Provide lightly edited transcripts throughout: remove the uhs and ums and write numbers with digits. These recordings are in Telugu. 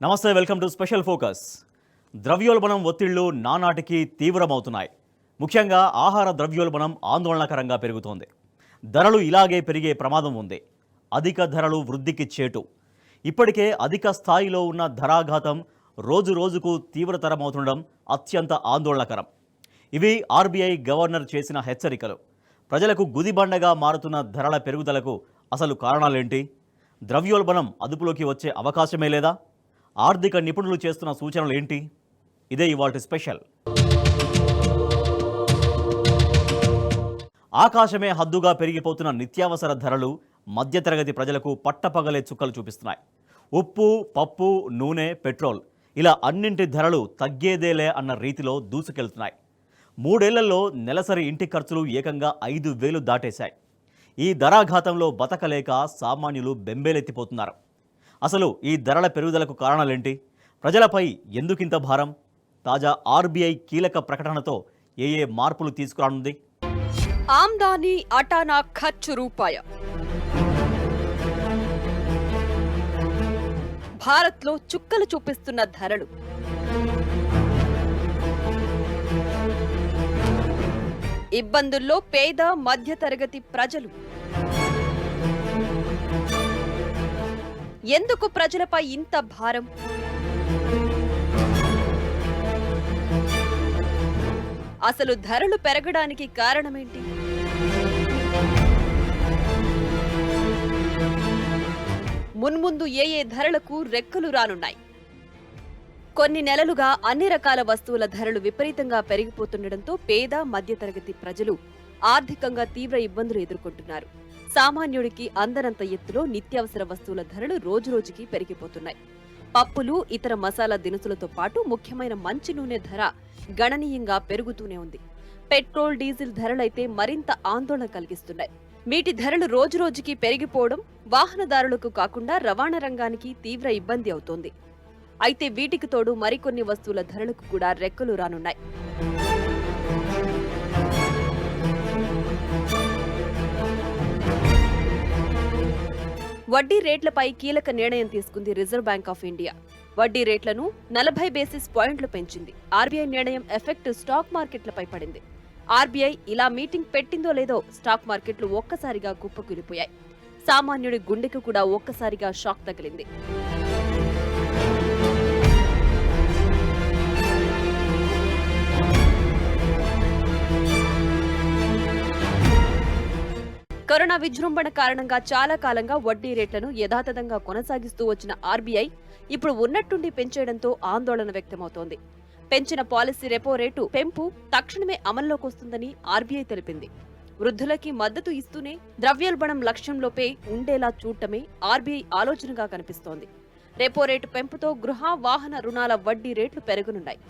నమస్తే, వెల్కమ్ టు స్పెషల్ ఫోకస్. ద్రవ్యోల్బణం ఒత్తిళ్లు నానాటికి తీవ్రమవుతున్నాయి. ముఖ్యంగా ఆహార ద్రవ్యోల్బణం ఆందోళనకరంగా పెరుగుతోంది. ధరలు ఇలాగే పెరిగే ప్రమాదం ఉంది. అధిక ధరలు వృద్ధికి చేటు. ఇప్పటికే అధిక స్థాయిలో ఉన్న ధరాఘాతం రోజు రోజుకు తీవ్రతరమవుతుండడం అత్యంత ఆందోళనకరం. ఇవి ఆర్బీఐ గవర్నర్ చేసిన హెచ్చరికలు. ప్రజలకు గుదిబండగా మారుతున్న ధరల పెరుగుదలకు అసలు కారణాలేంటి? ద్రవ్యోల్బణం అదుపులోకి వచ్చే అవకాశమే లేదా? ఆర్థిక నిపుణులు చేస్తున్న సూచనలు ఏంటి? ఇదే ఇవాల్టి స్పెషల్. ఆకాశమే హద్దుగా పెరిగిపోతున్న నిత్యావసర ధరలు మధ్యతరగతి ప్రజలకు పట్టపగలే చుక్కలు చూపిస్తున్నాయి. ఉప్పు, పప్పు, నూనె, పెట్రోల్ ఇలా అన్నింటి ధరలు తగ్గేదేలే అన్న రీతిలో దూసుకెళ్తున్నాయి. 3 ఏళ్లలో నెలసరి ఇంటి ఖర్చులు ఏకంగా 5,000 దాటేశాయి. ఈ ధరాఘాతంలో బతకలేక సామాన్యులు బెంబేలెత్తిపోతున్నారు. అసలు ఈ ధరల పెరుగుదలకు కారణాలేంటి? ప్రజలపై ఎందుకింత భారం? తాజా ఆర్బీఐ కీలక ప్రకటనతో ఏ మార్పులు తీసుకురానుంది? ఆమ్దానీ అటానా ఖర్చు రూపాయ. భారత్లో చుక్కలు చూపిస్తున్న ధరలు. ఇబ్బందుల్లో పేద మధ్యతరగతి ప్రజలు. ఎందుకు ప్రజలపై ఇంత భారం? అసలు ధరలు పెరగడానికి కారణమేంటి? మున్ముందు ఏ ధరలకు రెక్కలు రానున్నాయి? కొన్ని నెలలుగా అన్ని రకాల వస్తువుల ధరలు విపరీతంగా పెరిగిపోతుండటంతో పేద మధ్యతరగతి ప్రజలు ఆర్థికంగా తీవ్ర ఇబ్బందులు ఎదుర్కొంటున్నారు. సామాన్యుడికి అందనంత ఎత్తులో నిత్యావసర వస్తువుల ధరలు రోజురోజుకి పెరిగిపోతున్నాయి. పప్పులు, ఇతర మసాలా దినుసులతో పాటు ముఖ్యమైన మంచి నూనె ధర గణనీయంగా పెరుగుతూనే ఉంది. పెట్రోల్, డీజిల్ ధరలైతే మరింత ఆందోళన కలిగిస్తున్నాయి. వీటి ధరలు రోజురోజుకి పెరిగిపోవడం వాహనదారులకు కాకుండా రవాణా రంగానికి తీవ్ర ఇబ్బంది అవుతోంది. అయితే వీటికి తోడు మరికొన్ని వస్తువుల ధరలకు కూడా రెక్కలు రానున్నాయి. వడ్డీ రేట్లపై కీలక నిర్ణయం తీసుకుంది రిజర్వ్ బ్యాంక్ ఆఫ్ ఇండియా. వడ్డీ రేట్లను 40 బేసిస్ పాయింట్లు పెంచింది. ఆర్బీఐ నిర్ణయం ఎఫెక్ట్ స్టాక్ మార్కెట్లపై పడింది. ఆర్బీఐ ఇలా మీటింగ్ పెట్టిందో లేదో స్టాక్ మార్కెట్లు ఒక్కసారిగా కుప్పకూలిపోయాయి. సామాన్యుడి గుండెకు కూడా ఒక్కసారిగా షాక్ తగిలింది. కరోనా విజృంభణ కారణంగా చాలా కాలంగా వడ్డీ రేట్లను యథాతథంగా కొనసాగిస్తూ వచ్చిన ఆర్బీఐ ఇప్పుడు ఉన్నట్టుండి పెంచేయడంతో ఆందోళన వ్యక్తమవుతోంది. పెంచిన పాలసీ రెపో రేటు పెంపు తక్షణమే అమల్లోకి వస్తుందని ఆర్బీఐ తెలిపింది. వృద్ధులకి మద్దతు ఇస్తూనే ద్రవ్యోల్బణం లక్ష్యంలోపే ఉండేలా చూడటమే ఆర్బీఐ ఆలోచనగా కనిపిస్తోంది. రెపో రేటు పెంపుతో గృహ, వాహన రుణాల వడ్డీ రేట్లు పెరగనున్నాయి.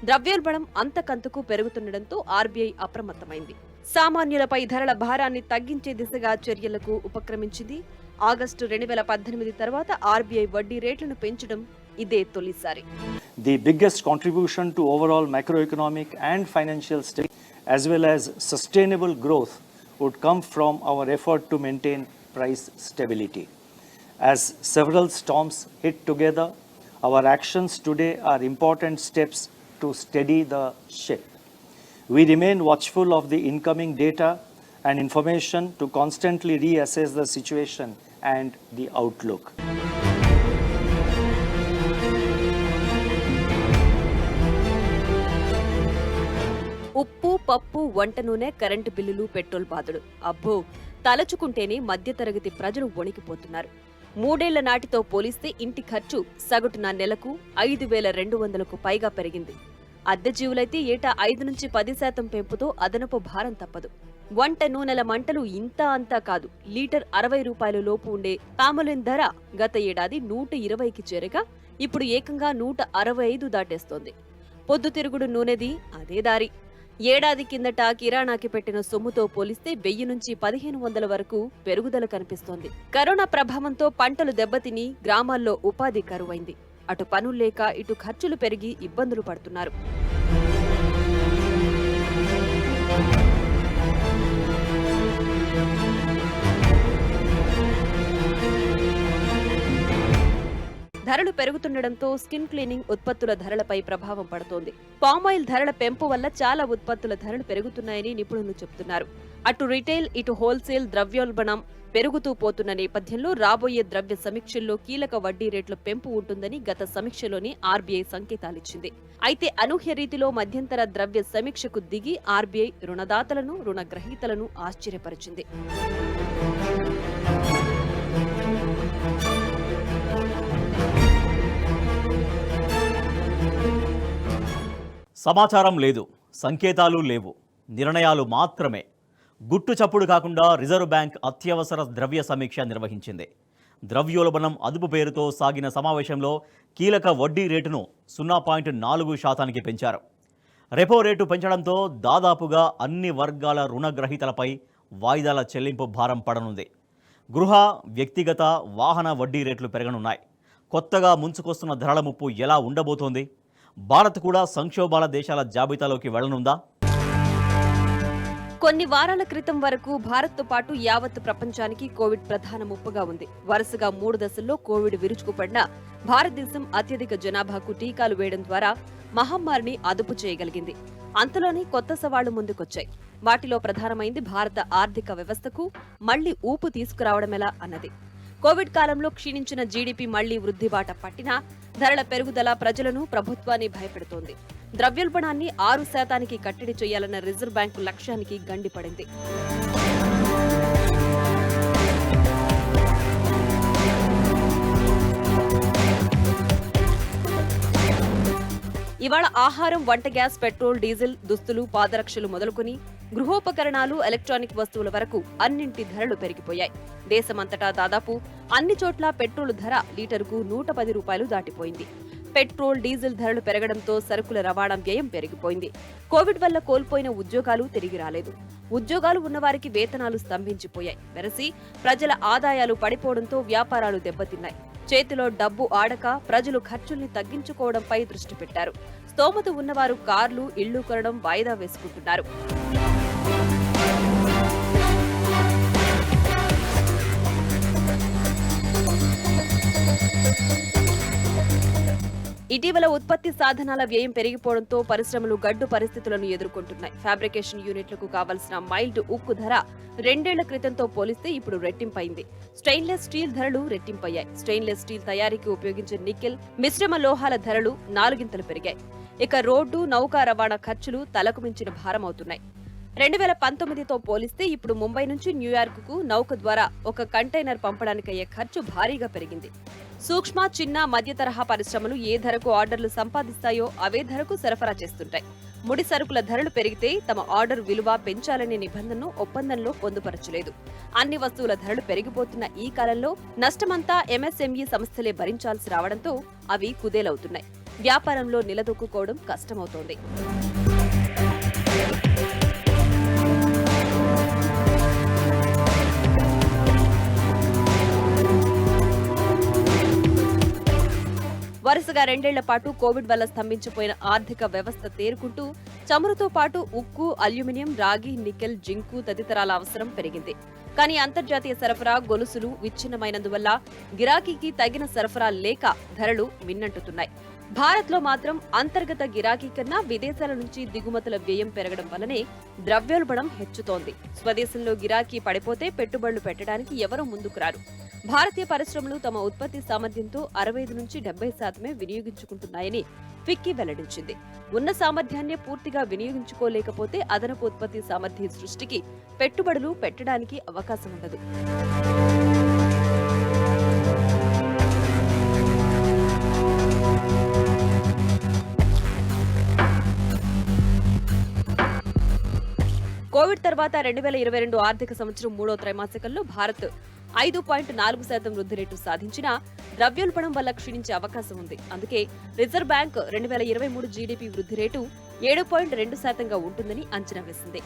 ద్రవ్యోల్బణం అంతకంతకు పెరుగుతుండటంతో ఆర్బీఐ అప్రమత్తమైంది. సామాన్యులపై ధరల భారాన్ని తగ్గించే దిశగా చర్యలకు ఉపక్రమించింది. ఆగస్టు 2018 తర్వాత ఆర్బీఐ వడ్డీ రేట్లను పెంచడం ఇదే తొలిసారి. The biggest contribution to overall macroeconomic and financial stability as well as sustainable growth would come from our effort to maintain price stability. As several storms hit together, our actions today are important steps to steady the ship. We remain watchful of the incoming data and information to constantly reassess the situation and the outlook. ఉప్పు, పప్పు, వంట నూనె, కరెంటు బిల్లులు, పెట్రోల్ బాధలు. అబ్బో, తలచుకుంటేనే మధ్యతరగతి ప్రజలు వణికిపోతున్నారు. 3 ఏళ్ల నాటితో పోలిస్తే ఇంటి ఖర్చు సగటున నెలకు 5,200కు పైగా పెరిగింది. అద్దె జీవులైతే ఏటా 5 నుంచి 10% పెంపుతో అదనపు భారం తప్పదు. వంట నూనెల మంటలు ఇంత అంతా కాదు. లీటర్ 60 రూపాయల లోపు ఉండే పామోలిన్ ధర గత ఏడాది 120కి చేరగా ఇప్పుడు ఏకంగా 165 దాటేస్తోంది. పొద్దుతిరుగుడు నూనెది అదే దారి. ఏడాది కిందట కిరాణాకి పెట్టిన సొమ్ముతో పోలిస్తే 1000 నుంచి 1500 వరకు పెరుగుదల కనిపిస్తోంది. కరోనా ప్రభావంతో పంటలు దెబ్బతిని గ్రామాల్లో ఉపాధి కరువైంది. అటు పనుల్లేక ఇటు ఖర్చులు పెరిగి ఇబ్బందులు పడుతున్నారు. ధరలు పెరుగుతుండటంతో స్కిన్ క్లీనింగ్ ఉత్పత్తుల ధరలపై ప్రభావం పడుతోంది. పామాయిల్ ధరల పెంపు వల్ల చాలా ఉత్పత్తుల ధరలు పెరుగుతున్నాయని నిపుణులు చెబుతున్నారు. అటు రిటైల్, ఇటు హోల్సేల్ ద్రవ్యోల్బణం పెరుగుతూ పోతున్న నేపథ్యంలో రాబోయే ద్రవ్య సమీక్షల్లో కీలక వడ్డీ రేట్ల పెంపు ఉంటుందని గత సమీక్షలోనే ఆర్బీఐ సంకేతాలిచ్చింది. అయితే అనూహ్య రీతిలో మధ్యంతర ద్రవ్య సమీక్షకు దిగి ఆర్బీఐ రుణదాతలను, రుణగ్రహీతలను ఆశ్చర్యపరిచింది. సమాచారం లేదు, సంకేతాలు లేవు, నిర్ణయాలు మాత్రమే. గుట్టు చప్పుడు కాకుండా రిజర్వ్ బ్యాంక్ అత్యవసర ద్రవ్య సమీక్ష నిర్వహించింది. ద్రవ్యోల్బణం అదుపు పేరుతో సాగిన సమావేశంలో కీలక వడ్డీ రేటును 0.4% పెంచారు. రెపో రేటు పెంచడంతో దాదాపుగా అన్ని వర్గాల రుణగ్రహీతలపై వాయిదాల చెల్లింపు భారం పడనుంది. గృహ, వ్యక్తిగత, వాహన వడ్డీ రేట్లు పెరగనున్నాయి. కొత్తగా ముంచుకొస్తున్న ధరల ముప్పు ఎలా ఉండబోతోంది? భారత్ కూడా సంక్షోభాల దేశాల జాబితాలోకి వెళ్లనుందా? కొన్ని వారాల క్రితం వరకు భారత్తో పాటు యావత్ ప్రపంచానికి కోవిడ్ ప్రధాన ముప్పుగా ఉంది. వరుసగా 3 దశల్లో కోవిడ్ విరుచుకుపడిన భారతదేశం అత్యధిక జనాభాకు టీకాలు వేయడం ద్వారా మహమ్మారిని అదుపు చేయగలిగింది. అంతలోనే కొత్త సవాళ్లు ముందుకొచ్చాయి. వాటిలో ప్రధానమైంది భారత ఆర్థిక వ్యవస్థకు మళ్లీ ఊపు తీసుకురావడమెలా అన్నది. కోవిడ్ కాలంలో క్షీణించిన జీడీపీ మళ్లీ వృద్ధిబాట పట్టినా ధరల పెరుగుదల ప్రజలను, ప్రభుత్వాన్ని భయపెడుతోంది. ద్రవ్యోల్బణాన్ని 6% కట్టడి చేయాలన్న రిజర్వ్ బ్యాంకు లక్ష్యానికి గండిపడింది. ఇవాళ ఆహారం, వంట గ్యాస్, పెట్రోల్, డీజిల్, దుస్తులు, పాదరక్షలు మొదలుకొని గృహోపకరణాలు, ఎలక్ట్రానిక్ వస్తువుల వరకు అన్నింటి ధరలు పెరిగిపోయాయి. దేశమంతటా దాదాపు అన్ని చోట్ల పెట్రోల్ ధర లీటరుకు 110 రూపాయలు దాటిపోయింది. పెట్రోల్, డీజిల్ ధరలు పెరగడంతో సరుకుల రవాణా వ్యయం పెరిగిపోయింది. కోవిడ్ వల్ల కోల్పోయిన ఉద్యోగాలు తిరిగి రాలేదు. ఉద్యోగాలు ఉన్నవారికి వేతనాలు స్తంభించిపోయాయి. వెరసి ప్రజల ఆదాయాలు పడిపోవడంతో వ్యాపారాలు దెబ్బతిన్నాయి. చేతిలో డబ్బు ఆడక ప్రజలు ఖర్చుల్ని తగ్గించుకోవడంపై దృష్టి పెట్టారు. స్తోమత ఉన్నవారు కార్లు, ఇళ్లు కొనడం వాయిదా వేసుకుంటున్నారు. ఇటీవల ఉత్పత్తి సాధనాల వ్యయం పెరిగిపోవడంతో పరిశ్రమలు గడ్డు పరిస్థితులను ఎదుర్కొంటున్నాయి. ఫ్యాబ్రికేషన్ యూనిట్లకు కావాల్సిన మైల్డ్ ఉక్కు ధర 2 ఏళ్ల క్రితంతో పోలిస్తే ఇప్పుడు రెట్టింపైంది. స్టెయిన్లెస్ స్టీల్ ధరలు రెట్టింపయ్యాయి. స్టెయిన్లెస్ స్టీల్ తయారీకి ఉపయోగించే నికెల్, మిశ్రమ లోహాల ధరలు 4 గింతలు పెరిగాయి. ఇక రోడ్డు, నౌకా రవాణా ఖర్చులు తలకు మించిన భారమవుతున్నాయి. 2019తో పోలిస్తే ఇప్పుడు ముంబై నుంచి న్యూయార్కుకు నౌక ద్వారా ఒక కంటైనర్ పంపడానికయ్యే ఖర్చు భారీగా పెరిగింది. సూక్ష్మ, చిన్న, మధ్య తరహా పరిశ్రమలు ఏ ధరకు ఆర్డర్లు సంపాదిస్తాయో అవే ధరకు సరఫరా చేస్తుంటాయి. ముడి సరుకుల ధరలు పెరిగితే తమ ఆర్డర్ విలువ పెంచాలనే నిబంధనను ఒప్పందంలో పొందుపరచలేదు. అన్ని వస్తువుల ధరలు పెరిగిపోతున్న ఈ కాలంలో నష్టమంతా ఎంఎస్ఎంఈ సంస్థలే భరించాల్సి రావడంతో అవి కుదేలవుతున్నాయి. వ్యాపారంలో నిలదొక్కుకోవడం కష్టమవుతోంది. వరుసగా 2 ఏళ్ల పాటు కోవిడ్ వల్ల స్తంభించిపోయిన ఆర్థిక వ్యవస్థ తేరుకుంటూ చమురుతో పాటు ఉక్కు, అల్యూమినియం, రాగి, నికెల్, జింకు తదితరాల అవసరం పెరిగింది. కానీ అంతర్జాతీయ సరఫరా గొలుసులు విచ్ఛిన్నమైనందువల్ల గిరాకీకి తగిన సరఫరా లేక ధరలు మిన్నంటుతున్నాయి. భారత్లో మాత్రం అంతర్గత గిరాకీ కన్నా విదేశాల నుంచి దిగుమతుల వ్యయం పెరగడం వల్లనే ద్రవ్యోల్బణం హెచ్చుతోంది. స్వదేశంలో గిరాకీ పడిపోతే పెట్టుబడులు పెట్టడానికి ఎవరూ ముందుకు రారు. భారతీయ పరిశ్రమలు తమ ఉత్పత్తి సామర్థ్యంతో 65 నుంచి 70% వినియోగించుకుంటున్నాయని ఫిక్కీ వెల్లడించింది. ఉన్న సామర్థ్యాన్ని పూర్తిగా వినియోగించుకోలేకపోతే అదనపు ఉత్పత్తి సామర్థ్య సృష్టికి పెట్టుబడులు పెట్టడానికి అవకాశం ఉండదు. కోవిడ్ తర్వాత 2022 ఆర్థిక సంవత్సరం 3వ త్రైమాసికంలో భారత్ 5.4% వృద్ధి రేటు సాధించినా ద్రవ్యోల్బణం వల్ల క్షీణించే అవకాశం ఉంది. అందుకే రిజర్వ్ బ్యాంక్ 2023 జీడీపీ వృద్ధి రేటు 7.2%గా ఉంటుందని అంచనా వేసింది.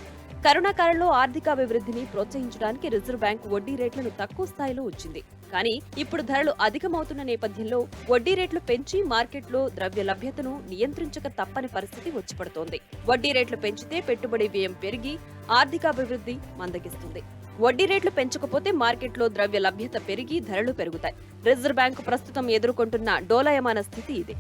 కరోనా కాలంలో ఆర్థికాభివృద్ధిని ప్రోత్సహించడానికి రిజర్వ్ బ్యాంక్ వడ్డీ రేట్లను తక్కువ స్థాయిలో ఉంచింది. కానీ ఇప్పుడు ధరలు అధికమవుతున్న నేపథ్యంలో వడ్డీ రేట్లు పెంచి మార్కెట్లో ద్రవ్య లభ్యతను నియంత్రించక తప్పని పరిస్థితి వచ్చిపడుతోంది. వడ్డీ రేట్లు పెంచితే పెట్టుబడి వ్యయం పెరిగి ఆర్థికాభివృద్ధి మందగిస్తుంది. వడ్డీ రేట్లు పెంచకపోతే మార్కెట్లో ద్రవ్య లభ్యత పెరిగి ధరలు పెరుగుతాయి. రిజర్వ్ బ్యాంకు ప్రస్తుతం ఎదుర్కొంటున్న డోలాయమాన స్థితి ఇది.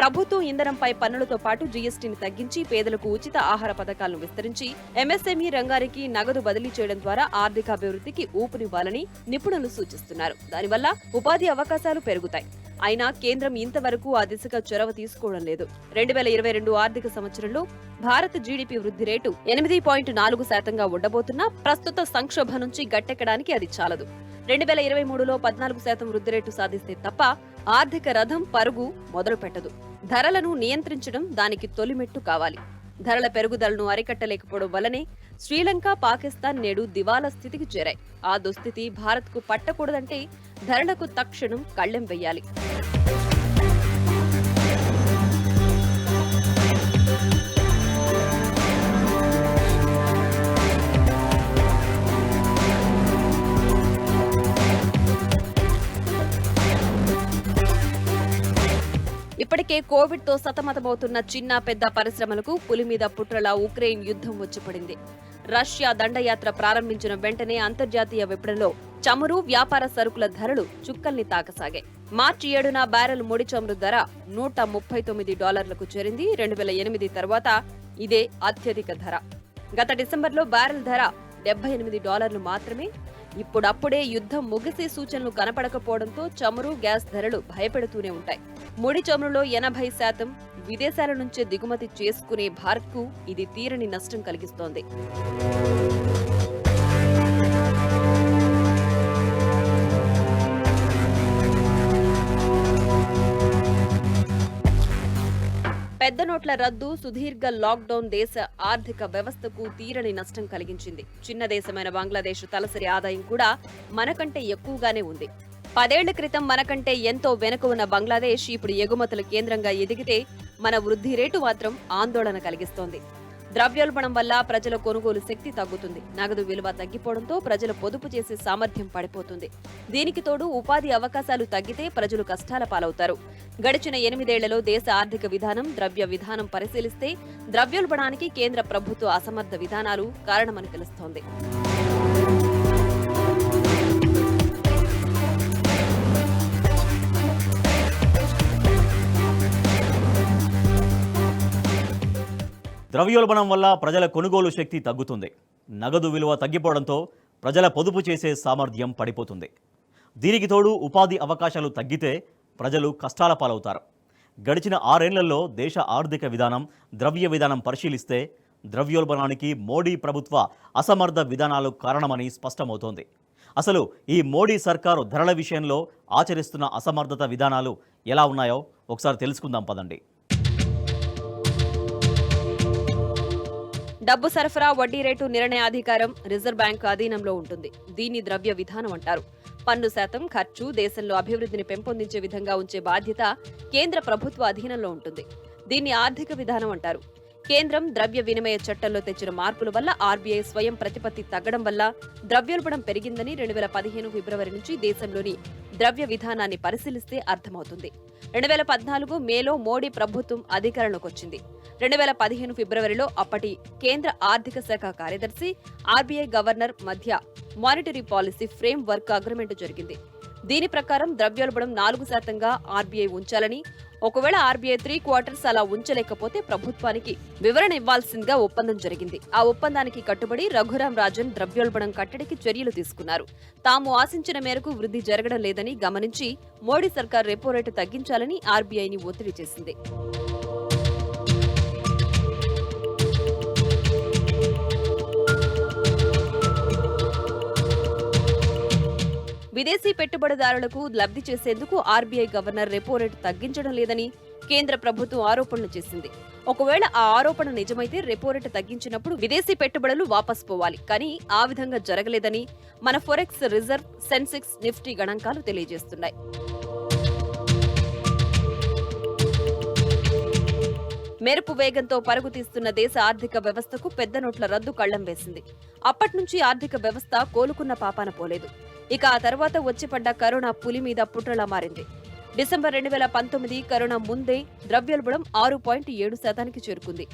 ప్రభుత్వం ఇంధనంపై పన్నులతో పాటు జీఎస్టీని తగ్గించి పేదలకు ఉచిత ఆహార పథకాలను విస్తరించి ఎంఎస్ఎంఈ రంగానికి నగదు బదిలీ చేయడం ద్వారా ఆర్థికాభివృద్ధికి ఊపునివ్వాలని నిపుణులు సూచిస్తున్నారు. దానివల్ల ఉపాధి అవకాశాలు పెరుగుతాయి. అయినా కేంద్రం ఇంతవరకు ఆ దిశగా చొరవ తీసుకోవడం లేదు. 2022 ఆర్థిక సంవత్సరంలో భారత జీడీపీ వృద్ధి రేటు 8.4% ఉండబోతున్నా ప్రస్తుత సంక్షోభం నుంచి గట్టెక్కడానికి అది చాలదు. 2023లో 14% వృద్ధి రేటు సాధిస్తే తప్ప ఆర్థిక రథం పరుగు మొదలు పెట్టదు. ధరలను నియంత్రించడం దానికి తొలిమెట్టు కావాలి. ధరల పెరుగుదలను అరికట్టలేకపోవడం వల్లనే శ్రీలంక, పాకిస్తాన్ నేడు దివాలా స్థితికి చేరాయి. ఆ దుస్థితి భారత్కు పట్టకూడదంటే ధరలకు తక్షణం కళ్లెం వెయ్యాలి. ఇప్పటికే కోవిడ్ తో సతమతమవుతున్న చిన్న పెద్ద పరిశ్రమలకు పులి మీద పుట్రలా ఉక్రెయిన్ యుద్ధం వచ్చి పడింది. రష్యా దండయాత్ర ప్రారంభించిన వెంటనే అంతర్జాతీయ విపణిలో చమురు, వ్యాపార సరుకుల ధరలు చుక్కల్ని తాకసాగాయి. మార్చి 7న బ్యారెల్ ముడి చమురు ధర $139కు చేరింది. 2008 తర్వాత ఇదే అత్యధిక ధర. గత డిసెంబర్లో బ్యారెల్ ధర $78 మాత్రమే. ఇప్పుడప్పుడే యుద్ధం ముగిసే సూచనలు కనపడకపోవడంతో చమురు, గ్యాస్ ధరలు భయపెడుతూనే ఉంటాయి. ముడి చమురులో 80% విదేశాల నుంచే దిగుమతి చేసుకునే భారత్కు ఇది తీరని నష్టం కలిగిస్తోంది. పెద్ద నోట్ల రద్దు, సుదీర్ఘ లాక్డౌన్ దేశ ఆర్థిక వ్యవస్థకు తీరని నష్టం కలిగించింది. చిన్న దేశమైన బంగ్లాదేశ్ తలసరి ఆదాయం కూడా మనకంటే ఎక్కువగానే ఉంది. 10 ఏళ్ల క్రితం మనకంటే ఎంతో వెనుక ఉన్న బంగ్లాదేశ్ ఇప్పుడు ఎగుమతుల కేంద్రంగా ఎదిగితే మన వృద్ధి రేటు మాత్రం ఆందోళన కలిగిస్తోంది. ద్రవ్యోల్బణం వల్ల ప్రజల కొనుగోలు శక్తి తగ్గుతుంది. నగదు విలువ తగ్గిపోవడంతో ప్రజల పొదుపు చేసే సామర్థ్యం పడిపోతుంది. దీనికి తోడు ఉపాధి అవకాశాలు తగ్గితే ప్రజలు కష్టాల పాలవుతారు. గడిచిన 8 ఏళ్లలో దేశ ఆర్థిక విధానం, ద్రవ్య విధానం పరిశీలిస్తే ద్రవ్యోల్బణానికి కేంద్ర ప్రభుత్వ అసమర్థ విధానాలు కారణమని తెలుస్తోంది. ద్రవ్యోల్బణం వల్ల ప్రజల కొనుగోలు శక్తి తగ్గుతుంది. నగదు విలువ తగ్గిపోవడంతో ప్రజల పొదుపు చేసే సామర్థ్యం పడిపోతుంది. దీనికి తోడు ఉపాధి అవకాశాలు తగ్గితే ప్రజలు కష్టాల పాలవుతారు. గడిచిన 6 ఏళ్లలో దేశ ఆర్థిక విధానం, ద్రవ్య విధానం పరిశీలిస్తే ద్రవ్యోల్బణానికి మోడీ ప్రభుత్వ అసమర్థ విధానాలు కారణమని స్పష్టమవుతోంది. అసలు ఈ మోడీ సర్కారు ధరల విషయంలో ఆచరిస్తున్న అసమర్థత విధానాలు ఎలా ఉన్నాయో ఒకసారి తెలుసుకుందాం పదండి. డబ్బు సరఫరా, వడ్డీ రేటు నిర్ణయాధికారం రిజర్వ్ బ్యాంకు అధీనంలో ఉంటుంది. దీన్ని ద్రవ్య విధానం అంటారు. పన్ను శాతం, ఖర్చు దేశంలో అభివృద్ధిని పెంపొందించే విధంగా ఉంచే బాధ్యత కేంద్ర ప్రభుత్వ అధీనంలో ఉంటుంది. దీన్ని ఆర్థిక విధానం అంటారు. కేంద్రం ద్రవ్య వినిమయ చట్టంలో తెచ్చిన మార్పుల వల్ల ఆర్బీఐ స్వయం ప్రతిపత్తి తగ్గడం వల్ల ద్రవ్యోల్బణం పెరిగిందని 2015 ఫిబ్రవరి నుంచి దేశంలోని ద్రవ్య విధానాన్ని పరిశీలిస్తే అర్థమవుతుంది. 2014 మేలో మోడీ ప్రభుత్వం అధికారంలోకి వచ్చింది. 2015 ఫిబ్రవరిలో అప్పటి కేంద్ర ఆర్థిక శాఖ కార్యదర్శి, ఆర్బీఐ గవర్నర్ మధ్య monetary policy frame work agreement జరిగింది. దీని ప్రకారం ద్రవ్యోల్బణం 4%గా ఆర్బీఐ ఉంచాలని, ఒకవేళ ఆర్బీఐ 3/4 అలా ఉంచలేకపోతే ప్రభుత్వానికి వివరణ ఇవ్వాల్సిందిగా ఒప్పందం జరిగింది. ఆ ఒప్పందానికి కట్టుబడి రఘురాం రాజన్ ద్రవ్యోల్బణం కట్టడికి చర్యలు తీసుకున్నారు. తాము ఆశించిన మేరకు వృద్ధి జరగడం లేదని గమనించి మోడీ సర్కార్ రెపో రేటు తగ్గించాలని ఆర్బీఐని ఒత్తిడి చేసింది. విదేశీ పెట్టుబడిదారులకు లబ్ధి చేసేందుకు ఆర్బీఐ గవర్నర్ రెపో రేటు తగ్గించడం లేదని కేంద్ర ప్రభుత్వం ఆరోపణలు చేసింది. ఒకవేళ ఆ ఆరోపణ నిజమైతే రెపో రేటు తగ్గించినప్పుడు విదేశీ పెట్టుబడులు వాపసు పోవాలి. కానీ ఆ విధంగా జరగలేదని మన ఫోరెక్స్ రిజర్వ్, సెన్సెక్స్, నిఫ్టీ గణాంకాలు తెలియజేస్తున్నాయి. మెరుపు వేగంతో పరుగు తీస్తున్న దేశ ఆర్థిక వ్యవస్థకు పెద్ద నోట్ల రద్దు కళ్లం వేసింది. అప్పట్నుంచి ఆర్థిక వ్యవస్థ కోలుకున్న పాపాన పోలేదు. ఇక ఆ తర్వాత వచ్చిపడ్డ కరోనా పులి మీద పుట్రలా మారింది. డిసెంబర్ 2019 కరోనా ముందే ద్రవ్యోల్బణం 6.7% చేరుకుంది.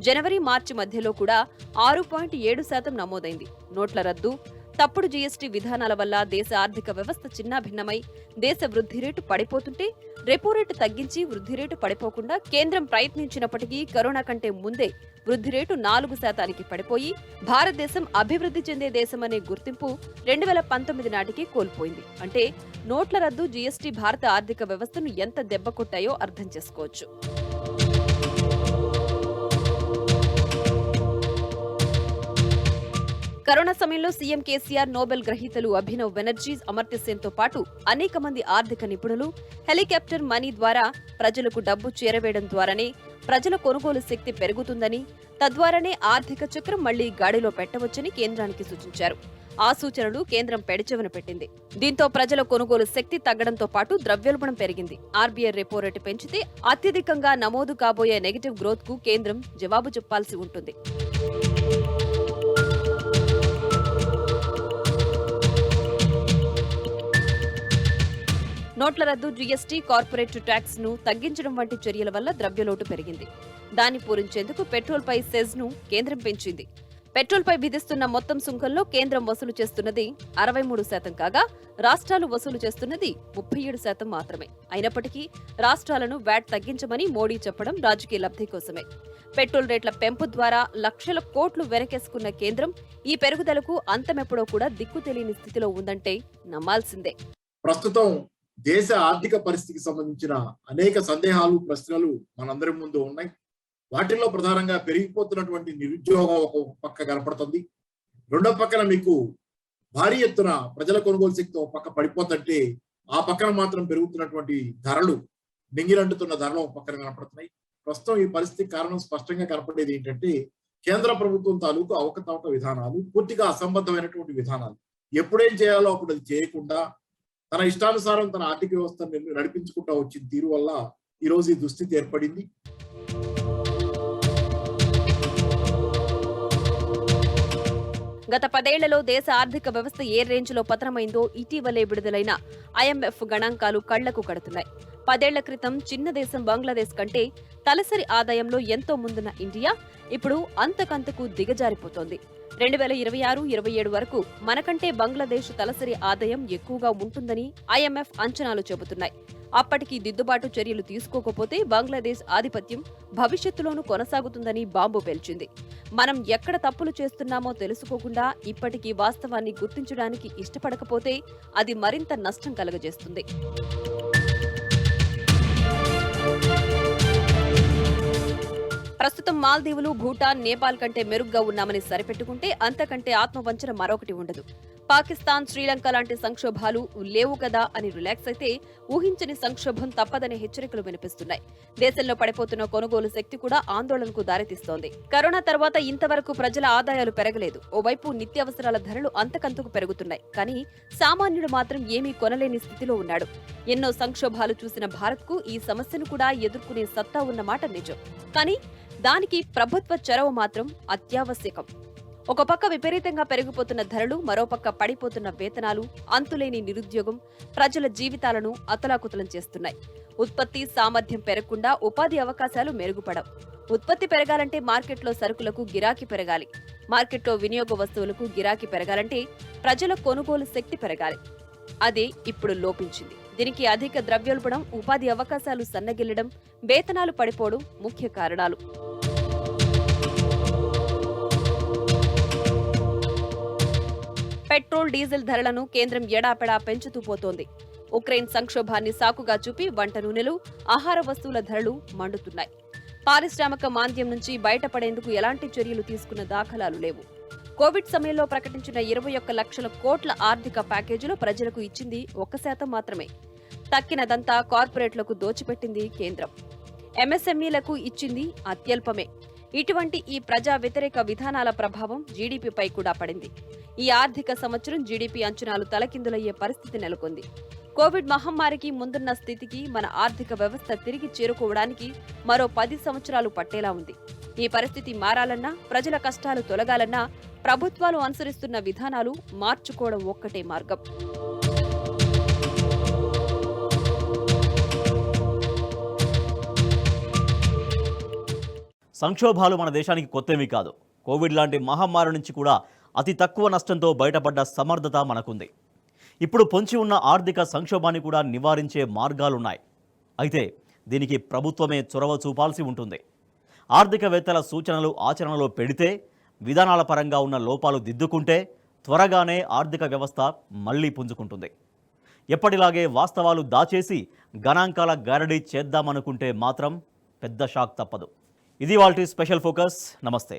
జనవరి మార్చి మధ్యలో కూడా 6.7% నమోదైంది. నోట్ల రద్దు, తప్పుడు జీఎస్టీ విధానాల వల్ల దేశ ఆర్థిక వ్యవస్థ చిన్నాభిన్నమై దేశ వృద్ధి రేటు పడిపోతుంటే రెపో రేటు తగ్గించి వృద్ధి రేటు పడిపోకుండా కేంద్రం ప్రయత్నించినప్పటికీ కరోనా కంటే ముందే వృద్ధి రేటు 4% పడిపోయి భారతదేశం అభివృద్ధి చెందే దేశమనే గుర్తింపు 2019 నాటికి కోల్పోయింది. అంటే నోట్ల రద్దు, జీఎస్టీ భారత ఆర్థిక వ్యవస్థను ఎంత దెబ్బ కొట్టాయో అర్థం చేసుకోవచ్చు. కరోనా సమయంలో సీఎం కేసీఆర్, నోబెల్ గ్రహీతలు అభినవ్ బెనర్జీ, అమర్త్య సేన్తో పాటు అనేక మంది ఆర్థిక నిపుణులు హెలికాప్టర్ మనీ ద్వారా ప్రజలకు డబ్బు చేరవేయడం ద్వారానే ప్రజల కొనుగోలు శక్తి పెరుగుతుందని, తద్వారానే ఆర్థిక చక్రం మళ్లీ గాడిలో పెట్టవచ్చని కేంద్రానికి సూచించారు. ఆ సూచనలు కేంద్రం పెడచెవిన పెట్టింది. దీంతో ప్రజల కొనుగోలు శక్తి తగ్గడంతో పాటు ద్రవ్యోల్బణం పెరిగింది. ఆర్బీఐ రెపో రేటు పెంచితే అత్యధికంగా నమోదు కాబోయే నెగటివ్ గ్రోత్ కు కేంద్రం జవాబు చెప్పాల్సి ఉంటుంది. నోట్ల రద్దు, జీఎస్టీ, కార్పొరేట్ ట్యాక్స్ ను తగ్గించడం వంటి చర్యల వల్ల ద్రవ్యలోటు పెరిగింది. దాన్ని పూరించేందుకు పెట్రోల్పై సెజ్ ను కేంద్రం పెంచింది. పెట్రోల్పై విధిస్తున్న మొత్తం సుంకంలో కేంద్రం వసూలు చేస్తున్నది 63% కాగా రాష్ట్రాలు వసూలు చేస్తున్నది 37% మాత్రమే. అయినప్పటికీ రాష్ట్రాలను వ్యాట్ తగ్గించమని మోడీ చెప్పడం రాజకీయ లబ్ధి కోసమే. పెట్రోల్ రేట్ల పెంపు ద్వారా లక్షల కోట్లు వెనకేసుకున్న కేంద్రం ఈ పెరుగుదలకు అంతమెప్పుడో కూడా దిక్కు తెలియని స్థితిలో ఉందంటే నమ్మాల్సిందే. ప్రస్తుతం దేశ ఆర్థిక పరిస్థితికి సంబంధించిన అనేక సందేహాలు, ప్రశ్నలు మనందరి ముందు ఉన్నాయి. వాటిల్లో ప్రధానంగా పెరిగిపోతున్నటువంటి నిరుద్యోగం ఒక పక్క కనపడుతుంది. రెండో పక్కన మీకు భారీ ఎత్తున ప్రజల కొనుగోలు శక్తి ఒక పక్క పడిపోతుంటే ఆ పక్కన మాత్రం పెరుగుతున్నటువంటి ధరలు, నింగిలంటుతున్న ధరలు ఒక పక్కన కనపడుతున్నాయి. ప్రస్తుతం ఈ పరిస్థితి కారణం స్పష్టంగా కనపడేది ఏంటంటే కేంద్ర ప్రభుత్వం తాలూకు అవకతవక విధానాలు, పూర్తిగా అసంబద్ధమైనటువంటి విధానాలు. ఎప్పుడేం చేయాలో అప్పుడు అది చేయకుండా తన ఇష్టానుసారం తన ఆర్థిక వ్యవస్థను నడిపించుకుంటూ వచ్చిన తీరు వల్ల ఈ రోజు ఈ దుస్థితి ఏర్పడింది. గత 10 ఏళ్లలో దేశ ఆర్థిక వ్యవస్థ ఏ రేంజ్ లో పతనమైందో ఇటీవలే విడుదలైన ఐఎంఎఫ్ గణాంకాలు కళ్లకు కడుతున్నాయి. 10 ఏళ్ల క్రితం చిన్న దేశం బంగ్లాదేశ్ కంటే తలసరి ఆదాయంలో ఎంతో ముందున్న ఇండియా ఇప్పుడు అంతకంతకు దిగజారిపోతోంది. 2026-27 వరకు మనకంటే బంగ్లాదేశ్ తలసరి ఆదాయం ఎక్కువగా ఉంటుందని ఐఎంఎఫ్ అంచనాలు చెబుతున్నాయి. అప్పటికి దిద్దుబాటు చర్యలు తీసుకోకపోతే బంగ్లాదేశ్ ఆధిపత్యం భవిష్యత్తులోనూ కొనసాగుతుందని బాంబు పేల్చింది. మనం ఎక్కడ తప్పులు చేస్తున్నామో తెలుసుకోకుండా ఇప్పటికీ వాస్తవాన్ని గుర్తించడానికి ఇష్టపడకపోతే అది మరింత నష్టం కలుగజేస్తుంది. ప్రస్తుతం మాల్దీవులు, భూటాన్, నేపాల్ కంటే మెరుగ్గా ఉన్నామని సరిపెట్టుకుంటే అంతకంటే ఆత్మవంచన మరొకటి ఉండదు. పాకిస్తాన్, శ్రీలంక లాంటి సంక్షోభాలు లేవు కదా అని రిలాక్స్ అయితే ఊహించని సంక్షోభం తప్పదనే హెచ్చరికలు వినిపిస్తున్నాయి. దేశంలో పడిపోతున్న కొనుగోలు శక్తి కూడా ఆందోళనకు దారితీస్తోంది. కరోనా తర్వాత ఇంతవరకు ప్రజల ఆదాయాలు పెరగలేదు. ఓవైపు నిత్యావసరాల ధరలు అంతకంతకు పెరుగుతున్నాయి. కానీ సామాన్యుడు మాత్రం ఏమీ కొనలేని స్థితిలో ఉన్నాడు. ఎన్నో సంక్షోభాలు చూసిన భారత్కు ఈ సమస్యను కూడా ఎదుర్కొనే సత్తా ఉన్నమాట నిజం. కానీ దానికి ప్రభుత్వ చొరవ మాత్రం అత్యావశ్యకం. ఒక పక్క విపరీతంగా పెరిగిపోతున్న ధరలు, మరోపక్క పడిపోతున్న వేతనాలు, అంతులేని నిరుద్యోగం ప్రజల జీవితాలను అతలాకుతలం చేస్తున్నాయి. ఉత్పత్తి సామర్థ్యం పెరగకుండా ఉపాధి అవకాశాలు మెరుగుపడవు. ఉత్పత్తి పెరగాలంటే మార్కెట్లో సరుకులకు గిరాకీ పెరగాలి. మార్కెట్లో వినియోగ వస్తువులకు గిరాకీ పెరగాలంటే ప్రజల కొనుగోలు శక్తి పెరగాలి. అదే ఇప్పుడు లోపించింది. దీనికి అధిక ద్రవ్యోల్బణం, ఉపాధి అవకాశాలు సన్నగిల్లడం, వేతనాలు పడిపోవడం ముఖ్య కారణాలు. పెట్రోల్, డీజిల్ ధరలను కేంద్రం ఎడాపెడా పెంచుతూ పోతోంది. ఉక్రెయిన్ సంక్షోభాన్ని సాకుగా చూపి వంట నూనెలు, ఆహార వస్తువుల ధరలు మండుతున్నాయి. పారిశ్రామిక మాంద్యం నుంచి బయటపడేందుకు ఎలాంటి చర్యలు తీసుకున్న దాఖలాలు లేవు. కోవిడ్ సమయంలో ప్రకటించిన 21 లక్షల కోట్ల ఆర్థిక ప్యాకేజీలో ప్రజలకు ఇచ్చింది 1% మాత్రమే. తక్కినదంతా కార్పొరేట్లకు దోచిపెట్టింది కేంద్రం. ఎంఎస్ఎంఈలకు ఇచ్చింది అత్యల్పమే. ఇటువంటి ఈ ప్రజా వ్యతిరేక విధానాల ప్రభావం జీడీపీపై కూడా పడింది. ఈ ఆర్థిక సంవత్సరం జీడీపీ అంచనాలు తలకిందులయ్యే పరిస్థితి నెలకొంది. కోవిడ్ మహమ్మారికి ముందున్న స్థితికి మన ఆర్థిక వ్యవస్థ తిరిగి చేరుకోవడానికి మరో 10 సంవత్సరాలు పట్టేలా ఉంది. ఈ పరిస్థితి మారాలన్నా, ప్రజల కష్టాలు తొలగాలన్నా ప్రభుత్వాలు అనుసరిస్తున్న విధానాలు మార్చుకోవడం ఒక్కటే మార్గం. సంక్షోభాలు మన దేశానికి కొత్తవి కాదు. కోవిడ్ లాంటి మహమ్మారి నుంచి కూడా అతి తక్కువ నష్టంతో బయటపడ్డ సమర్థత మనకుంది. ఇప్పుడు పొంచి ఉన్న ఆర్థిక సంక్షోభాన్ని కూడా నివారించే మార్గాలున్నాయి. అయితే దీనికి ప్రభుత్వమే చొరవ చూపాల్సి ఉంటుంది. ఆర్థికవేత్తల సూచనలు ఆచరణలో పెడితే, విధానాల పరంగా ఉన్న లోపాలు దిద్దుకుంటే త్వరగానే ఆర్థిక వ్యవస్థ మళ్లీ పుంజుకుంటుంది. ఎప్పటిలాగే వాస్తవాలు దాచేసి గణాంకాల గారడీ చేద్దామనుకుంటే మాత్రం పెద్ద షాక్ తప్పదు. ఇది వాల్టి స్పెషల్ ఫోకస్. నమస్తే.